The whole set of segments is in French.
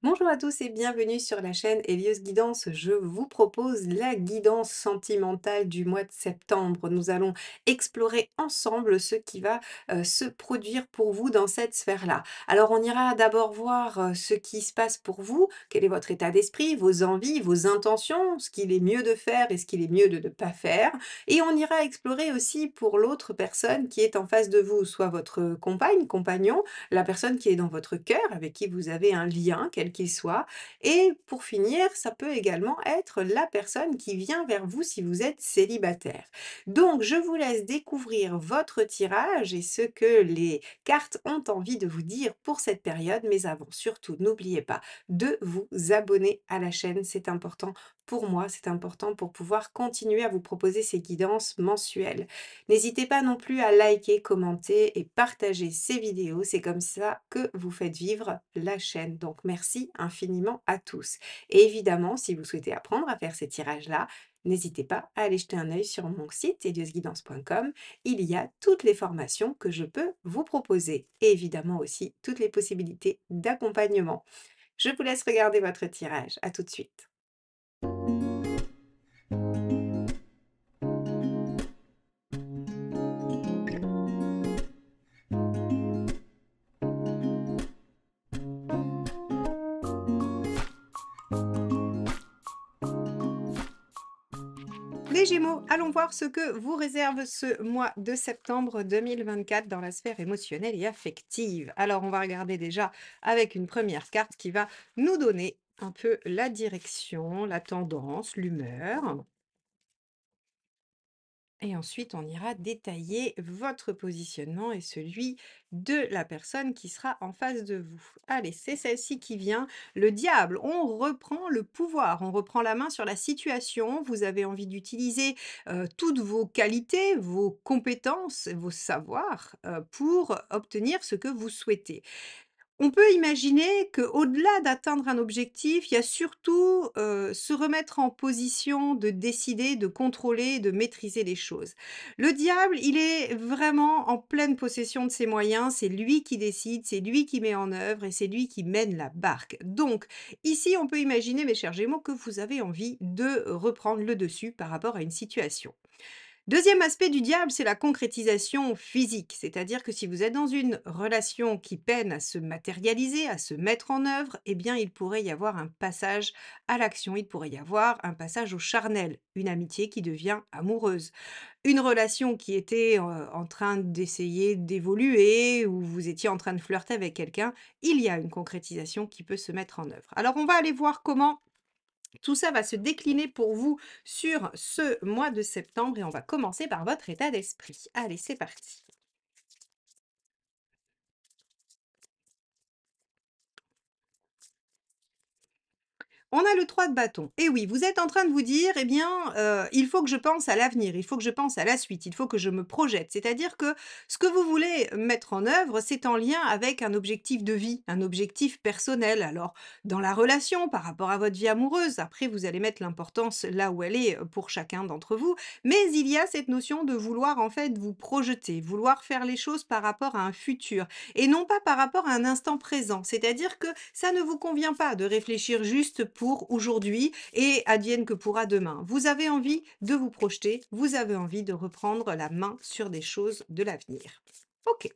Bonjour à tous et bienvenue sur la chaîne Elios Guidance. Je vous propose la guidance sentimentale du mois de septembre. Nous allons explorer ensemble ce qui va se produire pour vous dans cette sphère-là. Alors on ira d'abord voir ce qui se passe pour vous, quel est votre état d'esprit, vos envies, vos intentions, ce qu'il est mieux de faire et ce qu'il est mieux de ne pas faire. Et on ira explorer aussi pour l'autre personne qui est en face de vous, soit votre compagne, compagnon, la personne qui est dans votre cœur, avec qui vous avez un lien, quel qu'il soit. Et pour finir, ça peut également être la personne qui vient vers vous si vous êtes célibataire. Donc, je vous laisse découvrir votre tirage et ce que les cartes ont envie de vous dire pour cette période. Mais avant, surtout, n'oubliez pas de vous abonner à la chaîne. C'est important pour moi, c'est important pour pouvoir continuer à vous proposer ces guidances mensuelles. N'hésitez pas non plus à liker, commenter et partager ces vidéos. C'est comme ça que vous faites vivre la chaîne. Donc merci infiniment à tous. Et évidemment, si vous souhaitez apprendre à faire ces tirages-là, n'hésitez pas à aller jeter un œil sur mon site eliosguidance.com. Il y a toutes les formations que je peux vous proposer et évidemment aussi toutes les possibilités d'accompagnement. Je vous laisse regarder votre tirage. À tout de suite. Les Gémeaux, allons voir ce que vous réserve ce mois de septembre 2024 dans la sphère émotionnelle et affective. Alors, on va regarder déjà avec une première carte qui va nous donner un peu la direction, la tendance, l'humeur. Et ensuite, on ira détailler votre positionnement et celui de la personne qui sera en face de vous. Allez, c'est celle-ci qui vient. Le diable, on reprend le pouvoir, on reprend la main sur la situation. Vous avez envie d'utiliser toutes vos qualités, vos compétences, vos savoirs pour obtenir ce que vous souhaitez. On peut imaginer qu'au-delà d'atteindre un objectif, il y a surtout, se remettre en position de décider, de contrôler, de maîtriser les choses. Le diable, il est vraiment en pleine possession de ses moyens, c'est lui qui décide, c'est lui qui met en œuvre et c'est lui qui mène la barque. Donc ici, on peut imaginer, mes chers Gémeaux, que vous avez envie de reprendre le dessus par rapport à une situation. Deuxième aspect du diable, c'est la concrétisation physique, c'est-à-dire que si vous êtes dans une relation qui peine à se matérialiser, à se mettre en œuvre, eh bien il pourrait y avoir un passage à l'action, il pourrait y avoir un passage au charnel, une amitié qui devient amoureuse, une relation qui était en train d'essayer d'évoluer ou vous étiez en train de flirter avec quelqu'un, il y a une concrétisation qui peut se mettre en œuvre. Alors on va aller voir comment tout ça va se décliner pour vous sur ce mois de septembre et on va commencer par votre état d'esprit. Allez, c'est parti. On a le 3 de bâton. Et oui, vous êtes en train de vous dire, eh bien, il faut que je pense à l'avenir, il faut que je pense à la suite, il faut que je me projette. C'est-à-dire que ce que vous voulez mettre en œuvre, c'est en lien avec un objectif de vie, un objectif personnel. Alors, dans la relation, par rapport à votre vie amoureuse, après, vous allez mettre l'importance là où elle est pour chacun d'entre vous. Mais il y a cette notion de vouloir, en fait, vous projeter, vouloir faire les choses par rapport à un futur et non pas par rapport à un instant présent. C'est-à-dire que ça ne vous convient pas de réfléchir juste pour aujourd'hui et advienne que pourra demain. Vous avez envie de vous projeter, vous avez envie de reprendre la main sur des choses de l'avenir. Ok,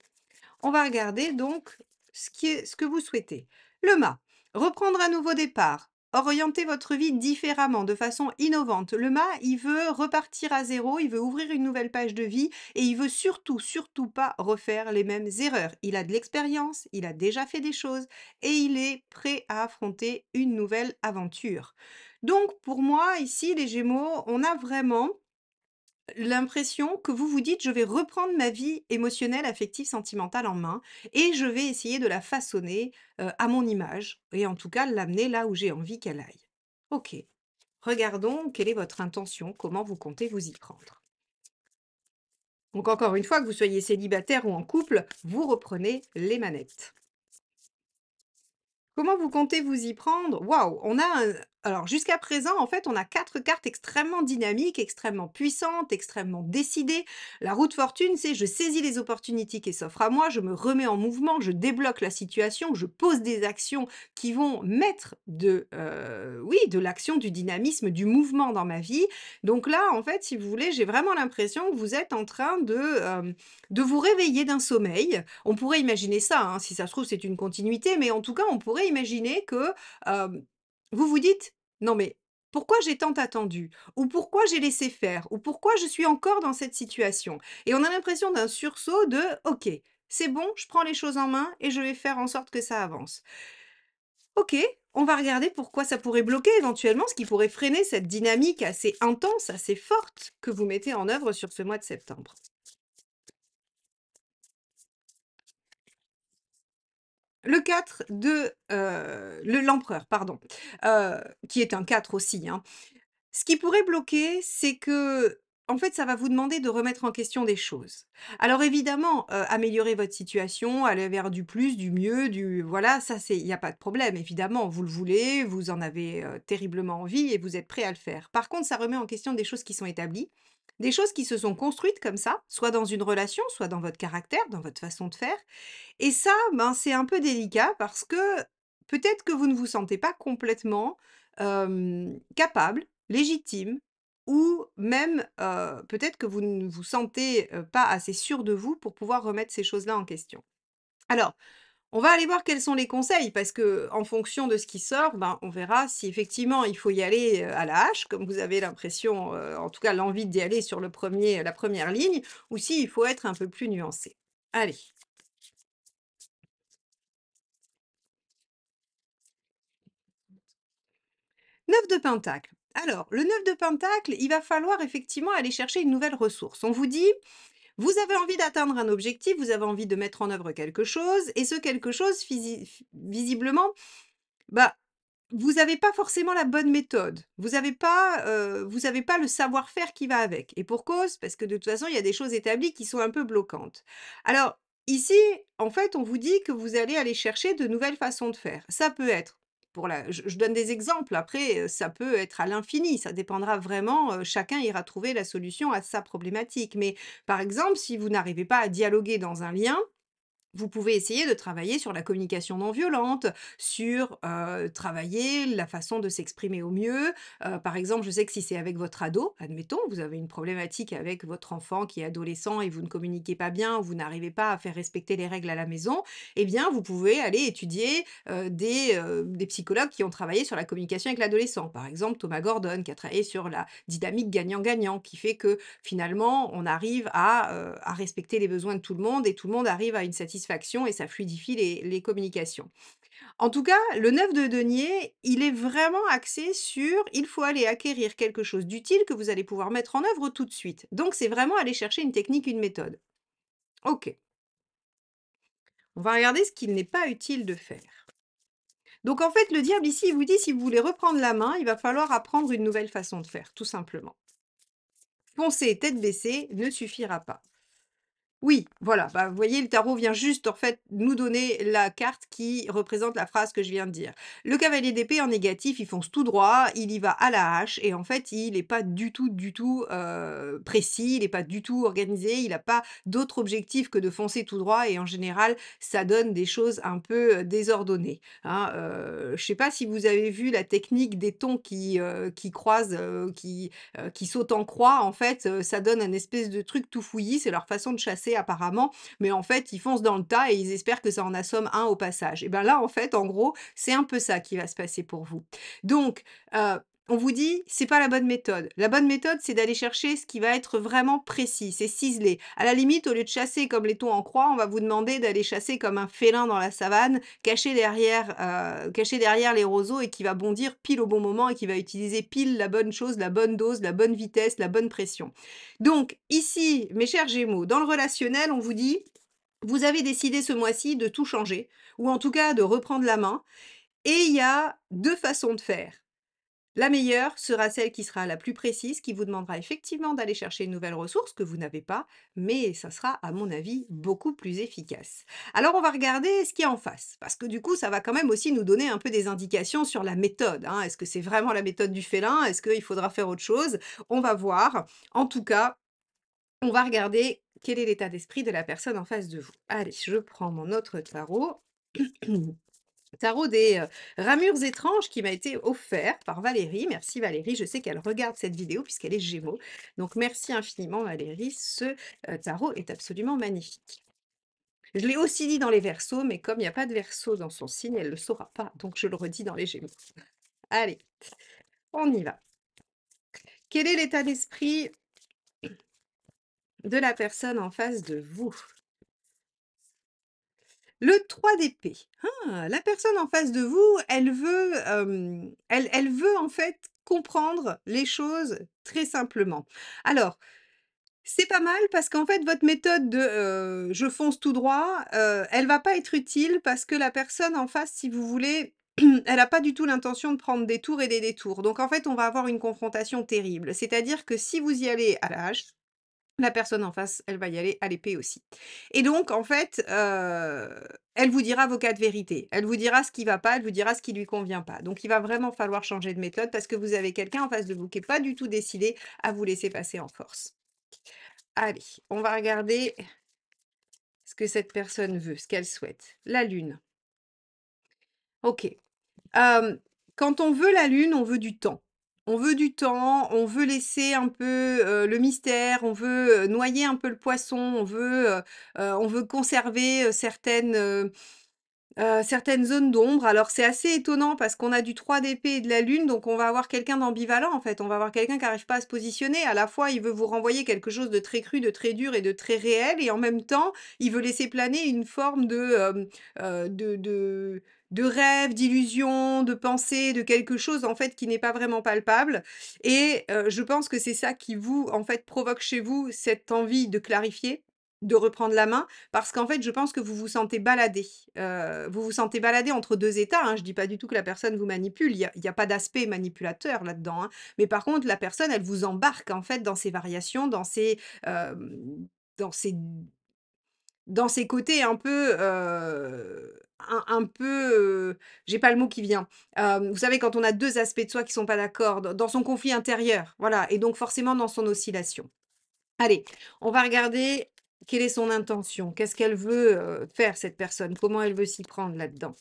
on va regarder donc ce que vous souhaitez. Le mât, reprendre un nouveau départ. Orienter votre vie différemment, de façon innovante. Le mât, il veut repartir à zéro, il veut ouvrir une nouvelle page de vie et il veut surtout, surtout pas refaire les mêmes erreurs. Il a de l'expérience, il a déjà fait des choses et il est prêt à affronter une nouvelle aventure. Donc, pour moi, ici, les Gémeaux, on a vraiment l'impression que vous vous dites: «Je vais reprendre ma vie émotionnelle, affective, sentimentale en main et je vais essayer de la façonner, à mon image et en tout cas l'amener là où j'ai envie qu'elle aille». OK. Regardons quelle est votre intention, comment vous comptez vous y prendre. Donc encore une fois, que vous soyez célibataire ou en couple, vous reprenez les manettes. Comment vous comptez vous y prendre? Waouh, on a un alors jusqu'à présent, en fait, on a 4 cartes extrêmement dynamiques, extrêmement puissantes, extrêmement décidées. La roue de fortune, c'est je saisis les opportunités qui s'offrent à moi, je me remets en mouvement, je débloque la situation, je pose des actions qui vont mettre oui, de l'action, du dynamisme, du mouvement dans ma vie. Donc là, en fait, si vous voulez, j'ai vraiment l'impression que vous êtes en train de vous réveiller d'un sommeil. On pourrait imaginer ça, hein, si ça se trouve, c'est une continuité, mais en tout cas, on pourrait imaginer que, vous vous dites: «Non mais pourquoi j'ai tant attendu? Ou pourquoi j'ai laissé faire? Ou pourquoi je suis encore dans cette situation?» Et on a l'impression d'un sursaut de: «OK, c'est bon, je prends les choses en main et je vais faire en sorte que ça avance». OK, on va regarder pourquoi ça pourrait bloquer éventuellement, ce qui pourrait freiner cette dynamique assez intense, assez forte que vous mettez en œuvre sur ce mois de septembre. Le 4 de, l'empereur, pardon, heu, qui est un 4 aussi, hein. Ce qui pourrait bloquer, c'est que, en fait, ça va vous demander de remettre en question des choses. Alors évidemment, améliorer votre situation, aller vers du plus, du mieux, du voilà, ça c'est il y a pas de problème. Évidemment, vous le voulez, vous en avez, terriblement envie et vous êtes prêt à le faire. Par contre, ça remet en question des choses qui sont établies, des choses qui se sont construites comme ça, soit dans une relation, soit dans votre caractère, dans votre façon de faire et ça, ben, c'est un peu délicat parce que peut-être que vous ne vous sentez pas complètement, capable, légitime ou même, peut-être que vous ne vous sentez, pas assez sûr de vous pour pouvoir remettre ces choses-là en question. Alors, on va aller voir quels sont les conseils parce que en fonction de ce qui sort, ben, on verra si effectivement il faut y aller, à la hache, comme vous avez l'impression, en tout cas l'envie d'y aller sur la première ligne ou s'il faut être un peu plus nuancé. Allez. 9 de pentacle. Alors, le 9 de pentacle, il va falloir effectivement aller chercher une nouvelle ressource. On vous dit, vous avez envie d'atteindre un objectif, vous avez envie de mettre en œuvre quelque chose, et ce quelque chose, visiblement, bah, vous n'avez pas forcément la bonne méthode. Vous avez pas le savoir-faire qui va avec. Et pour cause, parce que de toute façon, il y a des choses établies qui sont un peu bloquantes. Alors, ici, en fait, on vous dit que vous allez aller chercher de nouvelles façons de faire. Ça peut être, je donne des exemples, après, ça peut être à l'infini, ça dépendra vraiment, chacun ira trouver la solution à sa problématique. Mais par exemple, si vous n'arrivez pas à dialoguer dans un lien, vous pouvez essayer de travailler sur la communication non violente, sur, travailler la façon de s'exprimer au mieux. Par exemple, je sais que si c'est avec votre ado, admettons, vous avez une problématique avec votre enfant qui est adolescent et vous ne communiquez pas bien, vous n'arrivez pas à faire respecter les règles à la maison, eh bien, vous pouvez aller étudier, des psychologues qui ont travaillé sur la communication avec l'adolescent. Par exemple, Thomas Gordon qui a travaillé sur la dynamique gagnant-gagnant, qui fait que finalement, on arrive à respecter les besoins de tout le monde et tout le monde arrive à une satisfaction et ça fluidifie les communications. En tout cas, le 9 de denier, il est vraiment axé sur il faut aller acquérir quelque chose d'utile que vous allez pouvoir mettre en œuvre tout de suite. Donc, c'est vraiment aller chercher une technique, une méthode. OK, on va regarder ce qu'il n'est pas utile de faire. Donc, en fait, le diable ici, il vous dit si vous voulez reprendre la main, il va falloir apprendre une nouvelle façon de faire, tout simplement. Foncer tête baissée ne suffira pas. Oui, voilà, bah, vous voyez, le tarot vient juste, en fait, nous donner la carte qui représente la phrase que je viens de dire. Le cavalier d'épée en négatif, il fonce tout droit, il y va à la hache et en fait, il n'est pas du tout, précis, il n'est pas du tout organisé, il n'a pas d'autre objectif que de foncer tout droit et en général, ça donne des choses un peu, désordonnées, hein. Je sais pas si vous avez vu la technique des thons qui croisent, qui sautent en croix, en fait, ça donne un espèce de truc tout fouillis, c'est leur façon de chasser apparemment, mais en fait, ils foncent dans le tas et ils espèrent que ça en assomme un au passage. Et ben là, en fait, en gros, c'est un peu ça qui va se passer pour vous. Donc, on vous dit: «C'est pas la bonne méthode». La bonne méthode, c'est d'aller chercher ce qui va être vraiment précis, c'est ciselé. À la limite, au lieu de chasser comme les thons en croix, on va vous demander d'aller chasser comme un félin dans la savane, caché derrière les roseaux et qui va bondir pile au bon moment et qui va utiliser pile la bonne chose, la bonne dose, la bonne vitesse, la bonne pression. Donc ici, mes chers Gémeaux, dans le relationnel, on vous dit: «Vous avez décidé ce mois-ci de tout changer ou en tout cas de reprendre la main et il y a 2 façons de faire. La meilleure sera celle qui sera la plus précise, qui vous demandera effectivement d'aller chercher une nouvelle ressource que vous n'avez pas, mais ça sera, à mon avis, beaucoup plus efficace. Alors, on va regarder ce qu'il y a en face, parce que du coup, ça va quand même aussi nous donner un peu des indications sur la méthode, hein. Est-ce que c'est vraiment la méthode du félin? Est-ce qu'il faudra faire autre chose? On va voir. En tout cas, on va regarder quel est l'état d'esprit de la personne en face de vous. Allez, je prends mon autre tarot. Tarot des, ramures étranges qui m'a été offert par Valérie. Merci Valérie, je sais qu'elle regarde cette vidéo puisqu'elle est Gémeaux. Donc merci infiniment Valérie, ce, tarot est absolument magnifique. Je l'ai aussi dit dans les Verseaux, mais comme il n'y a pas de Verseau dans son signe, elle ne le saura pas, donc je le redis dans les Gémeaux. Allez, on y va. Quel est l'état d'esprit de la personne en face de vous? Le 3 d'épée. Ah! La personne en face de vous, elle veut, elle veut en fait comprendre les choses très simplement. Alors, c'est pas mal parce qu'en fait votre méthode de, «je fonce tout droit», elle va pas être utile parce que la personne en face, si vous voulez, elle a pas du tout l'intention de prendre des tours et des détours. Donc en fait, on va avoir une confrontation terrible. C'est-à-dire que si vous y allez à la hache, la personne en face, elle va y aller à l'épée aussi. Et donc en fait, elle vous dira vos 4 vérités. Elle vous dira ce qui va pas, elle vous dira ce qui lui convient pas. Donc il va vraiment falloir changer de méthode parce que vous avez quelqu'un en face de vous qui est pas du tout décidé à vous laisser passer en force. Allez, on va regarder ce que cette personne veut, ce qu'elle souhaite. La lune. OK. Hem, Quand on veut la lune, on veut du temps. On veut du temps, on veut laisser un peu, le mystère, on veut, noyer un peu le poisson, on veut conserver, certaines zones d'ombre. Alors c'est assez étonnant parce qu'on a du 3 d'épée et de la lune, donc on va avoir quelqu'un d'ambivalent en fait. On va avoir quelqu'un qui n'arrive pas à se positionner. À la fois, il veut vous renvoyer quelque chose de très cru, de très dur et de très réel et en même temps, il veut laisser planer une forme de rêve, d'illusion, de pensée, de quelque chose en fait qui n'est pas vraiment palpable et je pense que c'est ça qui vous, en fait, provoque chez vous cette envie de clarifier, de reprendre la main parce qu'en fait, je pense que vous vous sentez baladé. Vous vous sentez baladé entre 2 états, hein. Je dis pas du tout que la personne vous manipule, il y a pas d'aspect manipulateur là-dedans, hein. Mais par contre, la personne, elle vous embarque en fait dans ses variations, dans ses dans ses côtés un peu, un peu, j'ai pas le mot qui vient. Vous savez quand on a 2 aspects de soi qui sont pas d'accord, dans son conflit intérieur, voilà et donc forcément dans son oscillation. Allez, on va regarder quelle est son intention. Qu'est-ce qu'elle veut, faire cette personne? Comment elle veut s'y prendre là-dedans?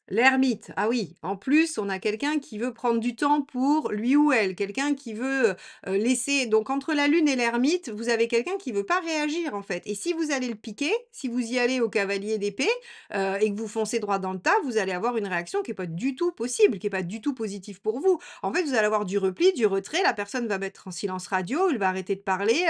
L'ermite, ah oui, en plus, on a quelqu'un qui veut prendre du temps pour lui ou elle, quelqu'un qui veut, laisser donc entre la lune et l'ermite, vous avez quelqu'un qui veut pas réagir, en fait et si vous allez le piquer, si vous y allez au cavalier d'épée, et que vous foncez droit dans le tas, vous allez avoir une réaction qui est pas du tout possible, qui est pas du tout positive pour vous. En fait, vous allez avoir du repli, du retrait, la personne va mettre en silence radio, elle va arrêter de parler,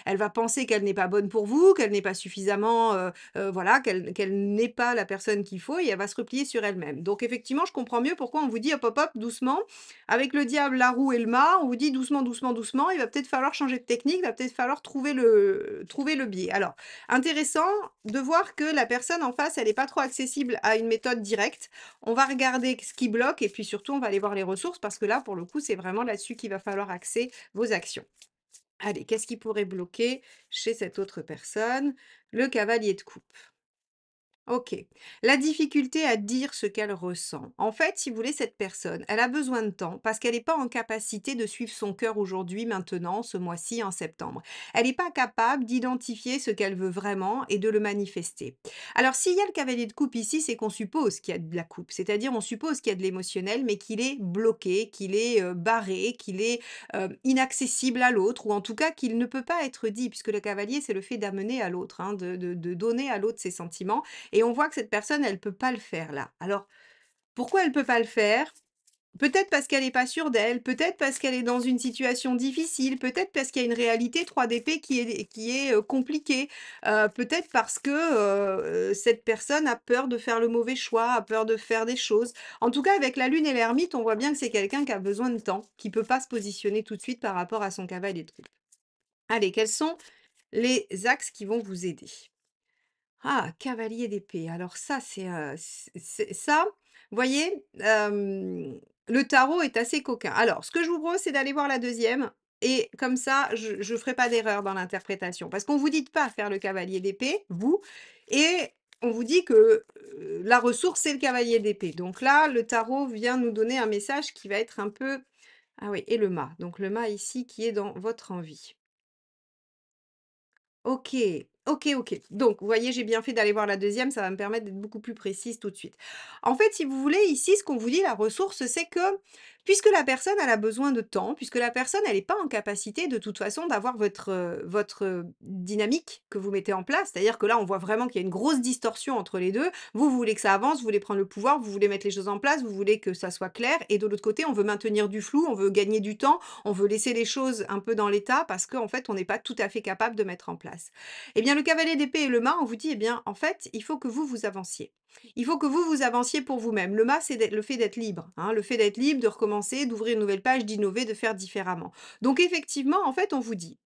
elle va penser qu'elle n'est pas bonne pour vous, qu'elle n'est pas suffisamment, voilà, qu'elle n'est pas la personne qu'il faut et elle va se replier sur elle-même. Donc effectivement, je comprends mieux pourquoi on vous dit: «Hop, hop, hop, doucement». Avec le diable, la roue et le mât, on vous dit: «Doucement, doucement, doucement, il va peut-être falloir changer de technique, il va peut-être falloir trouver le biais». Alors, intéressant de voir que la personne en face, elle est pas trop accessible à une méthode directe. On va regarder ce qui bloque et puis surtout, on va aller voir les ressources parce que là, pour le coup, c'est vraiment là-dessus qu'il va falloir axer vos actions. Allez, qu'est-ce qui pourrait bloquer chez cette autre personne? Le cavalier de coupe. OK. La difficulté à dire ce qu'elle ressent. En fait, si vous voulez, cette personne, elle a besoin de temps parce qu'elle n'est pas en capacité de suivre son cœur aujourd'hui, maintenant, ce mois-ci, en septembre. Elle n'est pas capable d'identifier ce qu'elle veut vraiment et de le manifester. Alors, s'il y a le cavalier de coupe ici, c'est qu'on suppose qu'il y a de la coupe. C'est-à-dire, on suppose qu'il y a de l'émotionnel, mais qu'il est bloqué, qu'il est barré, qu'il est inaccessible à l'autre, ou en tout cas qu'il ne peut pas être dit, puisque le cavalier, c'est le fait d'amener à l'autre, hein, de donner à l'autre ses sentiments. Et on voit que cette personne, elle peut pas le faire là. Alors, pourquoi elle peut pas le faire? Peut-être parce qu'elle est pas sûre d'elle, peut-être parce qu'elle est dans une situation difficile, peut-être parce qu'il y a une réalité 3 d'épée qui est, compliquée, peut-être parce que, cette personne a peur de faire le mauvais choix, a peur de faire des choses. En tout cas, avec la lune et l'ermite, on voit bien que c'est quelqu'un qui a besoin de temps, qui peut pas se positionner tout de suite par rapport à son cavalier de coupe. Allez, quels sont les axes qui vont vous aider? Ah, cavalier d'épée. Alors ça, c'est ça, voyez, le tarot est assez coquin. Alors, ce que je vous propose, c'est d'aller voir la deuxième et comme ça, je ferai pas d'erreur dans l'interprétation. Parce qu'on vous dit de pas faire le cavalier d'épée, vous, et on vous dit que, la ressource, c'est le cavalier d'épée. Donc là, le tarot vient nous donner un message qui va être un peu ah oui et le mât. Donc le mât ici qui est dans votre envie. OK, OK. Donc, vous voyez, j'ai bien fait d'aller voir la deuxième, ça va me permettre d'être beaucoup plus précise tout de suite. En fait, si vous voulez, ici, ce qu'on vous dit, la ressource, c'est que puisque la personne, elle a besoin de temps, puisque la personne, elle n'est pas en capacité de toute façon d'avoir votre dynamique que vous mettez en place. C'est-à-dire que là, on voit vraiment qu'il y a une grosse distorsion entre les deux. Vous voulez que ça avance, vous voulez prendre le pouvoir, vous voulez mettre les choses en place, vous voulez que ça soit clair. Et de l'autre côté, on veut maintenir du flou, on veut gagner du temps, on veut laisser les choses un peu dans l'état parce qu'en fait, on n'est pas tout à fait capable de mettre en place. Eh bien, le cavalier d'épée et le mât, on vous dit, eh bien, en fait, il faut que vous avanciez. Il faut que vous avanciez pour vous-même. Le mât, c'est le fait d'être libre, hein, le fait d'être libre, de recommencer, d'ouvrir une nouvelle page, d'innover, de faire différemment. Donc, effectivement, en fait, on vous dit,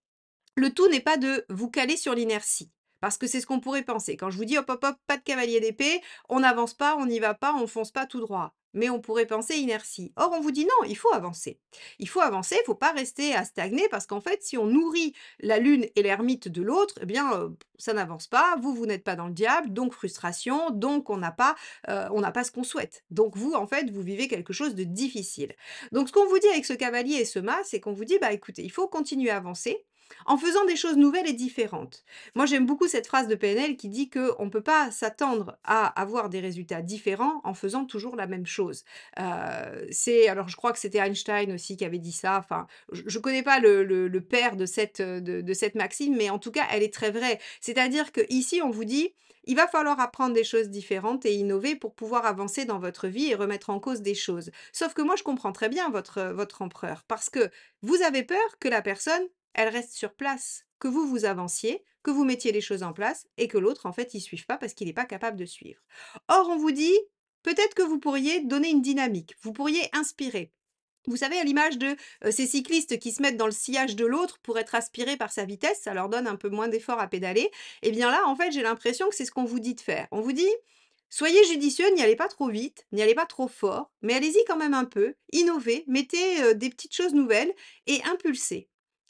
le tout n'est pas de vous caler sur l'inertie, parce que c'est ce qu'on pourrait penser. Quand je vous dis: «Hop, hop, hop, pas de cavalier d'épée», on n'avance pas, on n'y va pas, on fonce pas tout droit. Mais on pourrait penser inertie. Or, on vous dit: «Non, il faut avancer». Il faut avancer, il faut pas rester à stagner parce qu'en fait, si on nourrit la lune et l'ermite de l'autre, eh bien, ça n'avance pas. Vous, vous n'êtes pas dans le diable, donc frustration, donc on n'a pas ce qu'on souhaite. Donc vous, en fait, vous vivez quelque chose de difficile. Donc ce qu'on vous dit avec ce cavalier et ce mât, c'est qu'on vous dit: «Bah, écoutez, il faut continuer à avancer, en faisant des choses nouvelles et différentes. Moi, j'aime beaucoup cette phrase de PNL qui dit qu'on ne peut pas s'attendre à avoir des résultats différents en faisant toujours la même chose. Alors je crois que c'était Einstein aussi qui avait dit ça, enfin, je connais pas le père de cette maxime, mais en tout cas, elle est très vraie. C'est-à-dire qu'ici, on vous dit: «Il va falloir apprendre des choses différentes et innover pour pouvoir avancer dans votre vie et remettre en cause des choses». Sauf que moi, je comprends très bien votre empereur parce que vous avez peur que la personne elle reste sur place, que vous avanciez, que vous mettiez les choses en place et que l'autre, en fait, il suive pas parce qu'il n'est pas capable de suivre. Or, on vous dit, peut-être que vous pourriez donner une dynamique, vous pourriez inspirer. Vous savez, à l'image de ces cyclistes qui se mettent dans le sillage de l'autre pour être aspirés par sa vitesse, ça leur donne un peu moins d'effort à pédaler. Et bien là, en fait, j'ai l'impression que c'est ce qu'on vous dit de faire. On vous dit, soyez judicieux, n'y allez pas trop vite, n'y allez pas trop fort, mais allez-y quand même un peu, innovez, mettez des petites choses nouvelles et impulsez.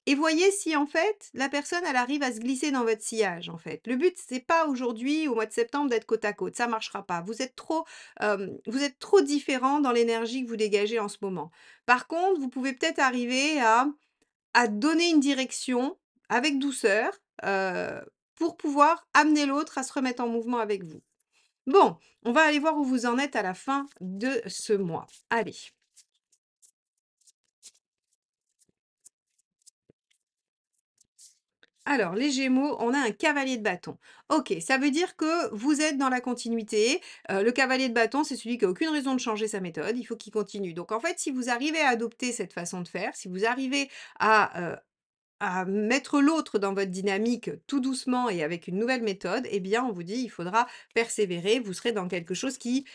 Et voyez si en fait la personne elle arrive à se glisser dans votre sillage en fait. Le but c'est pas aujourd'hui au mois de septembre d'être côte à côte, ça marchera pas. Vous êtes trop différents dans l'énergie que vous dégagez en ce moment. Par contre, vous pouvez peut-être arriver à donner une direction avec douceur, heu, pour pouvoir amener l'autre à se remettre en mouvement avec vous. Bon, on va aller voir où vous en êtes à la fin de ce mois. Allez. Alors, les Gémeaux, on a un cavalier de bâton. OK, ça veut dire que vous êtes dans la continuité. Le cavalier de bâton, c'est celui qui a aucune raison de changer sa méthode, il faut qu'il continue. Donc en fait, si vous arrivez à adopter cette façon de faire, si vous arrivez à mettre l'autre dans votre dynamique tout doucement et avec une nouvelle méthode, eh bien, on vous dit: «Il faudra persévérer». Vous serez dans quelque chose qui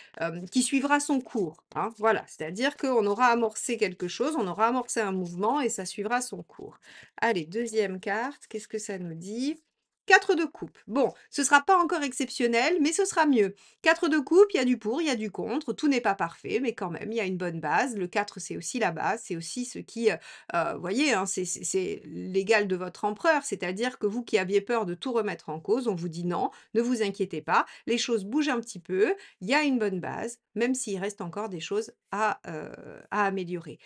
suivra son cours, hein. Voilà, c'est-à-dire qu'on aura amorcé quelque chose, on aura amorcé un mouvement et ça suivra son cours. Allez, deuxième carte, qu'est-ce que ça nous dit? 4 de coupe. Bon, ce sera pas encore exceptionnel, mais ce sera mieux. 4 de coupe, il y a du pour, il y a du contre, tout n'est pas parfait, mais quand même, il y a une bonne base. Le 4, c'est aussi la base, c'est aussi ce qui, voyez, hein, c'est l'égal de votre empereur, c'est-à-dire que vous qui aviez peur de tout remettre en cause, on vous dit: «Non, ne vous inquiétez pas, les choses bougent un petit peu, il y a une bonne base, même s'il reste encore des choses à améliorer».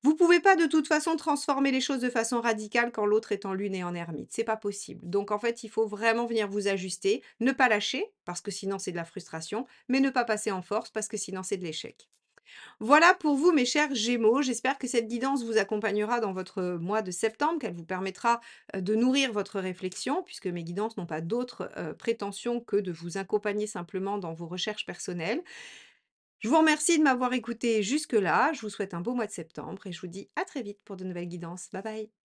Vous pouvez pas de toute façon transformer les choses de façon radicale quand l'autre est en lune et en ermite, c'est pas possible. Donc en fait, il faut vraiment venir vous ajuster, ne pas lâcher, parce que sinon c'est de la frustration, mais ne pas passer en force parce que sinon c'est de l'échec. Voilà pour vous, mes chers Gémeaux. J'espère que cette guidance vous accompagnera dans votre mois de septembre, qu'elle vous permettra de nourrir votre réflexion, puisque mes guidances n'ont pas d'autre prétention que de vous accompagner simplement dans vos recherches personnelles. Je vous remercie de m'avoir écouté jusque-là. Je vous souhaite un beau mois de septembre et je vous dis à très vite pour de nouvelles guidances. Bye bye.